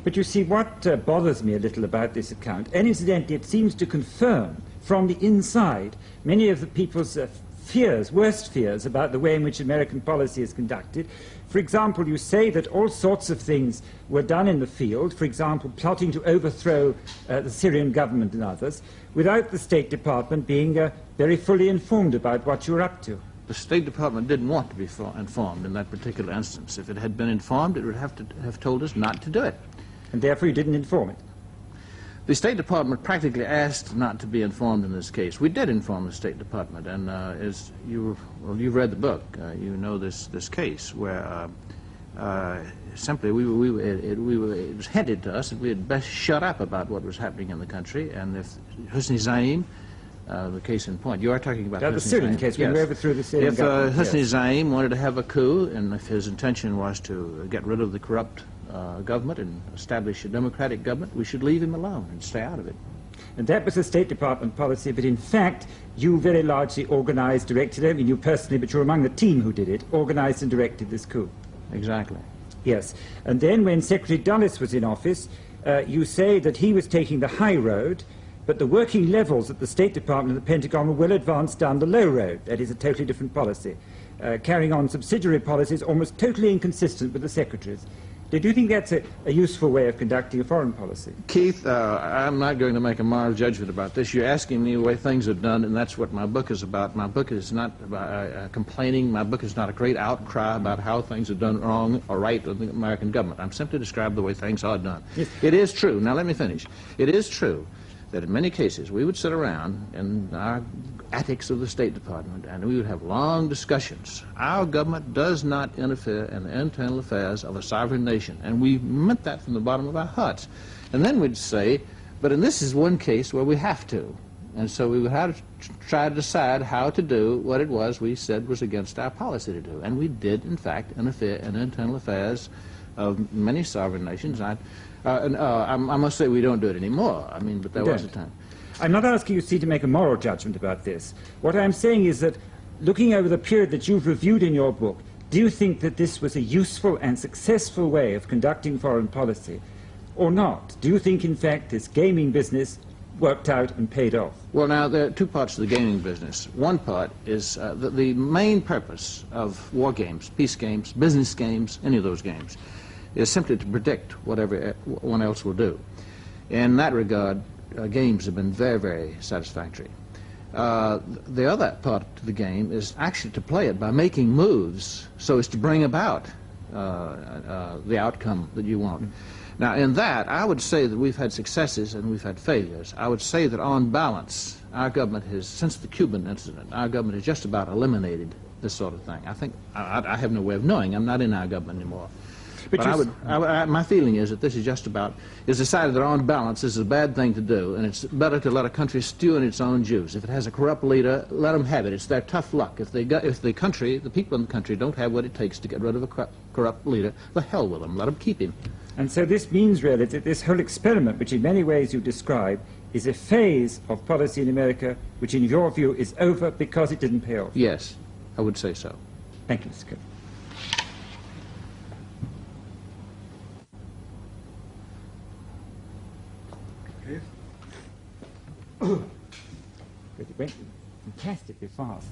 But you see, what bothers me a little about this account, and incidentally it seems to confirm from the inside many of the people's fears, worst fears, about the way in which American policy is conducted. For example, you say that all sorts of things were done in the field, for example, plotting to overthrow the Syrian government and others, without the State Department being very fully informed about what you were up to. The State Department didn't want to be informed in that particular instance. If it had been informed, it would have told us not to do it. And therefore you didn't inform it? The State Department practically asked not to be informed in this case. We did inform the State Department, and as you've read the book, you know this case where simply it was hinted to us that we had best shut up about what was happening in the country, and if Husni Za'im, the case in point, you are talking about the Syrian case, when we overthrew the Syrian government. If Husni Za'im wanted to have a coup, and if his intention was to get rid of the corrupt government and establish a democratic government, we should leave him alone and stay out of it. And that was the State Department policy, but in fact, you very largely organized, directed, I mean you personally, but you're among the team who did it, organized and directed this coup. Exactly. Yes. And then when Secretary Dulles was in office, you say that he was taking the high road, but the working levels at the State Department and the Pentagon were well advanced down the low road. That is a totally different policy. Carrying on subsidiary policies almost totally inconsistent with the secretaries. Do you think that's a useful way of conducting a foreign policy? Keith, I'm not going to make a moral judgment about this. You're asking me the way things are done, and that's what my book is about. My book is not about complaining. My book is not a great outcry about how things are done wrong or right with the American government. I'm simply describing the way things are done. Yes. It is true. Now let me finish. It is true that in many cases we would sit around in our attics of the State Department and we would have long discussions. Our government does not interfere in the internal affairs of a sovereign nation, and we meant that from the bottom of our hearts. And then we'd say, but in this is one case where we have to, and so we would have to try to decide how to do what it was we said was against our policy to do. And we did, in fact, interfere in the internal affairs of many sovereign nations. I must say we don't do it anymore. I mean, but there was a time. I'm not asking you, see, to make a moral judgment about this. What I'm saying is that, looking over the period that you've reviewed in your book, do you think that this was a useful and successful way of conducting foreign policy, or not? Do you think, in fact, this gaming business worked out and paid off? Well, now, there are two parts to the gaming business. One part is the main purpose of war games, peace games, business games, any of those games, is simply to predict what everyone else will do. In that regard, games have been very, very satisfactory. The other part of the game is actually to play it by making moves so as to bring about the outcome that you want. Now, in that, I would say that we've had successes and we've had failures. I would say that on balance, our government has, since the Cuban incident, our government has just about eliminated this sort of thing. I think, I have no way of knowing. I'm not in our government anymore. But my feeling is that this is just about, it's decided that on balance this is a bad thing to do, and it's better to let a country stew in its own juice. If it has a corrupt leader, let them have it. It's their tough luck. If the people in the country don't have what it takes to get rid of a corrupt leader, the hell with them. Let them keep him. And so this means really that this whole experiment, which in many ways you describe, is a phase of policy in America which in your view is over because it didn't pay off. Yes, I would say so. Thank you, Mr. Copeland. It went fantastically fast.